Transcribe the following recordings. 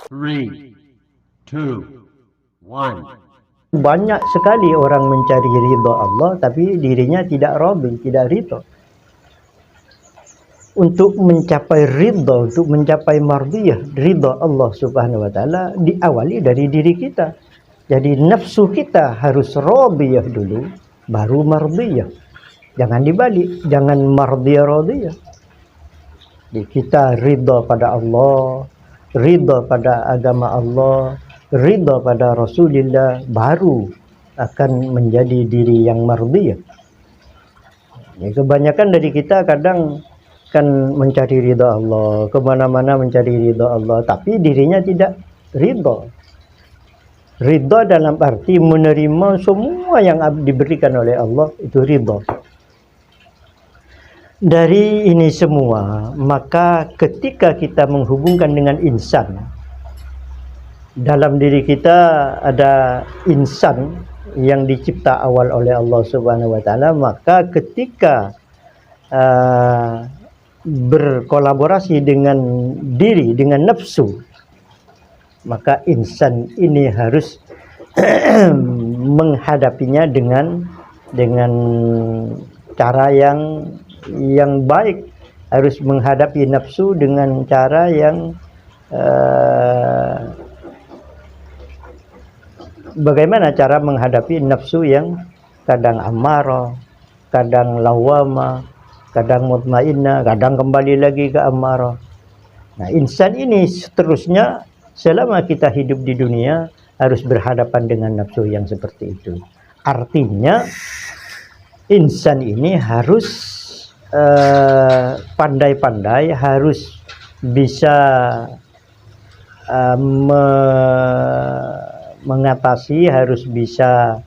Three, two, one. Banyak sekali orang mencari ridha Allah tapi dirinya tidak radhi, tidak ridha. Untuk mencapai ridha, untuk mencapai mardiyah, ridha Allah Subhanahu wa taala diawali dari diri kita. Jadi nafsu kita harus radiyah dulu, baru mardiyah. Jangan dibalik, jangan mardiyah radiyah. Jadi kita ridha pada Allah, ridha pada agama Allah, ridha pada Rasulullah, baru akan menjadi diri yang mardiyah. Ya, kebanyakan dari kita kadang kan mencari ridha Allah, kemana-mana mencari ridha Allah, tapi dirinya tidak ridha. Ridha dalam arti menerima semua yang diberikan oleh Allah, itu ridha. Dari ini semua, maka ketika kita menghubungkan dengan insan, dalam diri kita ada insan yang dicipta awal oleh Allah Subhanahu wa taala, maka ketika berkolaborasi dengan diri, dengan nafsu, maka insan ini harus menghadapinya dengan cara yang baik, harus menghadapi nafsu dengan cara yang bagaimana cara menghadapi nafsu yang kadang amarah, kadang lawamah, kadang mutmainnah, kadang kembali lagi ke amarah. Nah, insan ini seterusnya selama kita hidup di dunia harus berhadapan dengan nafsu yang seperti itu. Artinya insan ini harus pandai-pandai, harus bisa mengatasi, harus bisa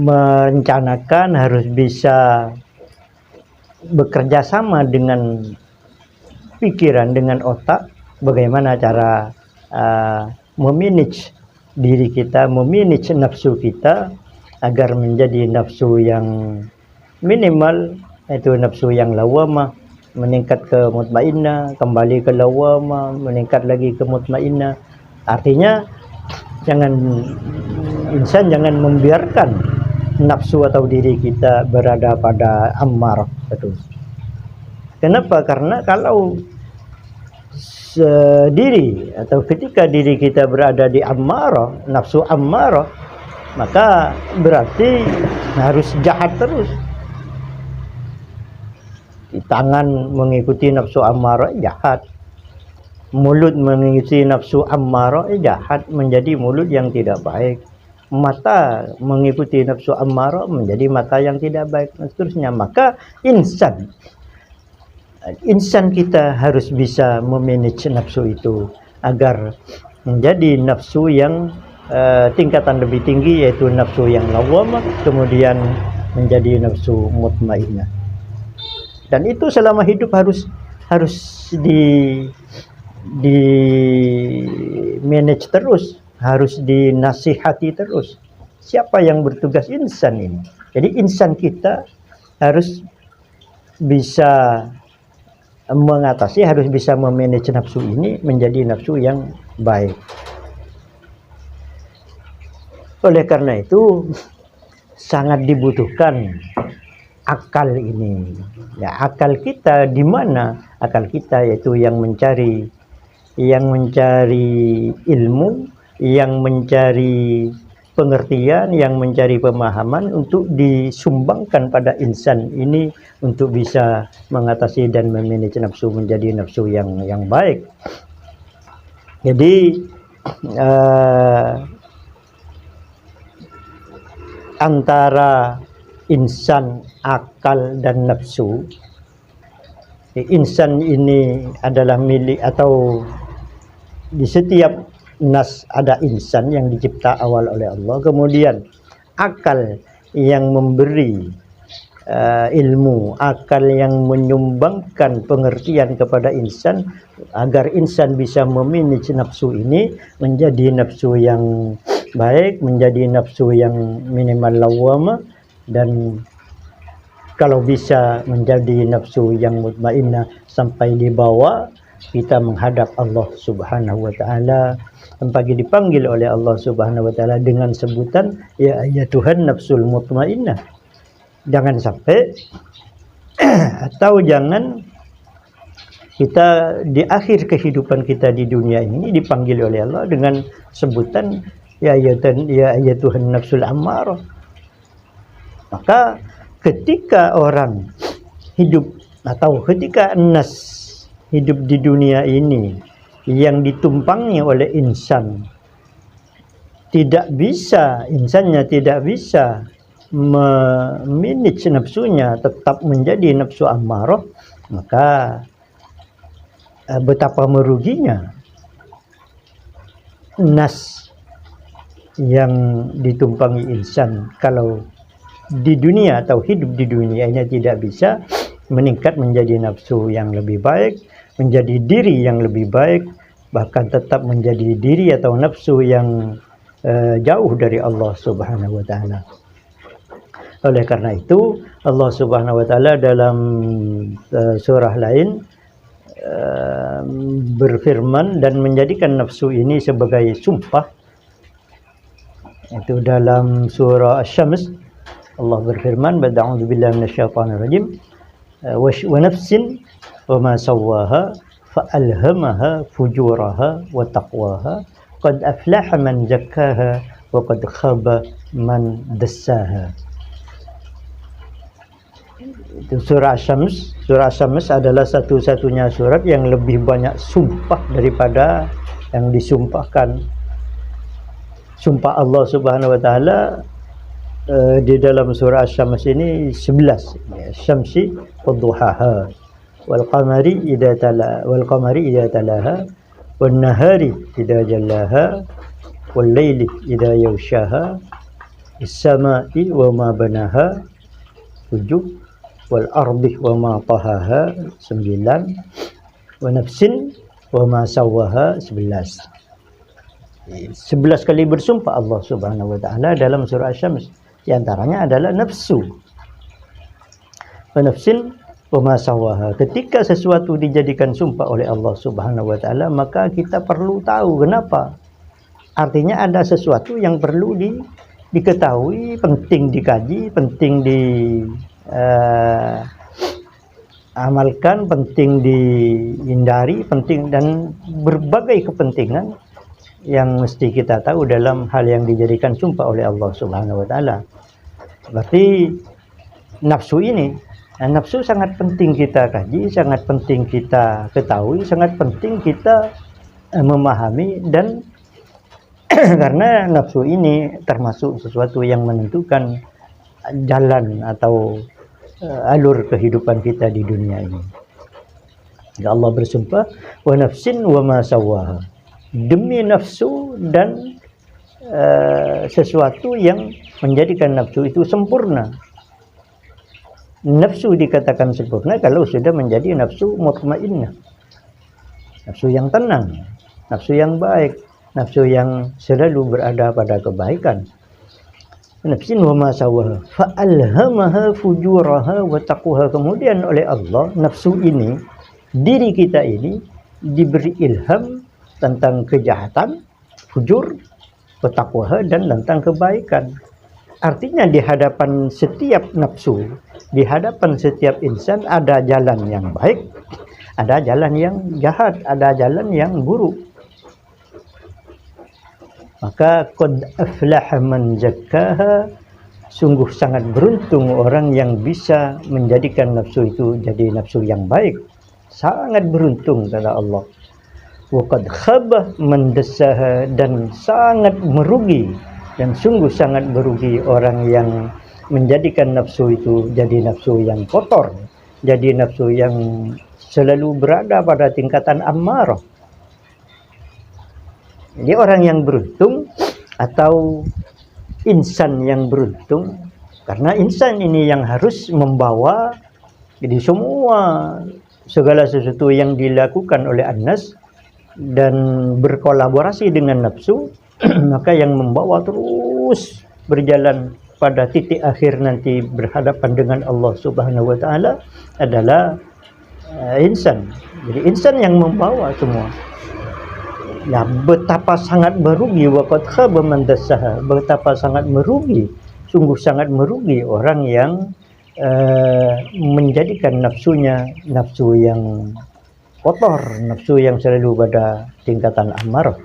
merencanakan, harus bisa bekerja sama dengan pikiran, dengan otak, bagaimana cara memanage diri kita, memanage nafsu kita agar menjadi nafsu yang minimal, yaitu nafsu yang lawamah, meningkat ke mutmainnah, kembali ke lawamah, meningkat lagi ke mutmainnah. Artinya insan jangan membiarkan nafsu atau diri kita berada pada ammarah terus. Kenapa? Karena kalau diri atau ketika diri kita berada di ammarah, nafsu ammarah, maka berarti harus jahat terus. Di tangan mengikuti nafsu ammarah, jahat. Mulut mengikuti nafsu ammarah, jahat, menjadi mulut yang tidak baik. Mata mengikuti nafsu ammarah, menjadi mata yang tidak baik, dan seterusnya. Maka insan kita harus bisa memanage nafsu itu agar menjadi nafsu yang tingkatan lebih tinggi, yaitu nafsu yang lawamah, kemudian menjadi nafsu mutmainnah. Dan itu selama hidup harus di manage terus, harus dinasihati terus. Siapa yang bertugas? Insan ini. Jadi insan kita harus bisa mengatasi, harus bisa memanage nafsu ini menjadi nafsu yang baik. Oleh karena itu sangat dibutuhkan akal ini. Ya, akal kita di mana? Akal kita yaitu yang mencari ilmu, yang mencari pengertian, yang mencari pemahaman untuk disumbangkan pada insan ini untuk bisa mengatasi dan memanage nafsu menjadi nafsu yang baik. Jadi antara insan, akal, dan nafsu, insan ini adalah milik, atau di setiap nas ada insan yang dicipta awal oleh Allah, kemudian akal yang memberi ilmu, akal yang menyumbangkan pengertian kepada insan agar insan bisa memanage nafsu ini menjadi nafsu yang baik, menjadi nafsu yang minimal lawamah, dan kalau bisa menjadi nafsu yang mutmainnah sampai di bawah, kita menghadap Allah Subhanahu wa taala, pagi dipanggil oleh Allah Subhanahu wa taala dengan sebutan ya Tuhan nafsul mutmainnah. Jangan sampai atau jangan kita di akhir kehidupan kita di dunia ini dipanggil oleh Allah dengan sebutan ya Tuhan nafsul ammarah. Maka ketika orang hidup atau ketika nas hidup di dunia ini yang ditumpangi oleh insan, insannya tidak bisa memanage nafsunya, tetap menjadi nafsu ammarah, maka betapa meruginya nas yang ditumpangi insan kalau di dunia atau hidup di dunia ini tidak bisa meningkat menjadi nafsu yang lebih baik, menjadi diri yang lebih baik, bahkan tetap menjadi diri atau nafsu yang jauh dari Allah Subhanahu wa taala. Oleh karena itu Allah Subhanahu wa taala dalam surah lain berfirman dan menjadikan nafsu ini sebagai sumpah. Itu dalam surah Asy-Syams Allah berfirman, "A'udzu billahi minasyaitonir rajim. Wa nafsin wa ma sawwaha fa alhamaha fujuraha wa taqwaha qad aflaha man zakkaha wa qad khaba man dassaha." Itu surah Asy-Syams. Surah Asy-Syams adalah satu-satunya surat yang lebih banyak sumpah daripada yang disumpahkan. Sumpah Allah Subhanahu wa taala di dalam surah Asy-Syams ini 11. Syamsi wadduhaha wal qamari idza talaha wan nahari idza jallaha wal laili idza yaghshaha as-samai wa ma banaha 7 wal ardi wa ma tahaha 9 wa nafsin wa ma sawwaha 11. 11 kali bersumpah Allah Subhanahu wa taala dalam surah Asy-Syams. Di antaranya adalah nafsu. Wa nafsin wa ma sawwaha. Ketika sesuatu dijadikan sumpah oleh Allah Subhanahu wa taala, maka kita perlu tahu kenapa. Artinya ada sesuatu yang perlu diketahui, penting dikaji, penting amalkan, penting dihindari, penting, dan berbagai kepentingan yang mesti kita tahu dalam hal yang dijadikan sumpah oleh Allah Subhanahu wa taala. Berarti nafsu ini, nafsu sangat penting kita kaji, sangat penting kita ketahui, sangat penting kita memahami, dan karena nafsu ini termasuk sesuatu yang menentukan jalan atau alur kehidupan kita di dunia ini. Allah bersumpah, wa nafsin wa ma sawwaha, demi nafsu dan sesuatu yang menjadikan nafsu itu sempurna. Nafsu dikatakan sempurna kalau sudah menjadi nafsu mutmainnah, nafsu yang tenang, nafsu yang baik, nafsu yang selalu berada pada kebaikan. Nafsin wa ma sawwaha fa alhamaha fujuraha wa taqwaha. Kemudian oleh Allah nafsu ini, diri kita ini diberi ilham tentang kejahatan, fujur, taqwaha, dan tentang kebaikan. Artinya di hadapan setiap nafsu, di hadapan setiap insan ada jalan yang baik, ada jalan yang jahat, ada jalan yang buruk. Maka qad aflaha man zakkaha, sungguh sangat beruntung orang yang bisa menjadikan nafsu itu jadi nafsu yang baik. Sangat beruntung kata Allah. Wa qad khaba man dassaha, dan sangat merugi dan sungguh sangat merugi orang yang menjadikan nafsu itu jadi nafsu yang kotor, jadi nafsu yang selalu berada pada tingkatan ammarah. Jadi orang yang beruntung atau insan yang beruntung, karena insan ini yang harus membawa jadi segala sesuatu yang dilakukan oleh an-nas dan berkolaborasi dengan nafsu, maka yang membawa terus berjalan pada titik akhir nanti berhadapan dengan Allah Subhanahu wa taala adalah insan. Jadi insan yang membawa semua. Ya, betapa sangat merugi waqad khaba man dassaha, betapa sangat merugi, sungguh sangat merugi orang yang menjadikan nafsunya nafsu yang kotor, nafsu yang selalu pada tingkatan amarah.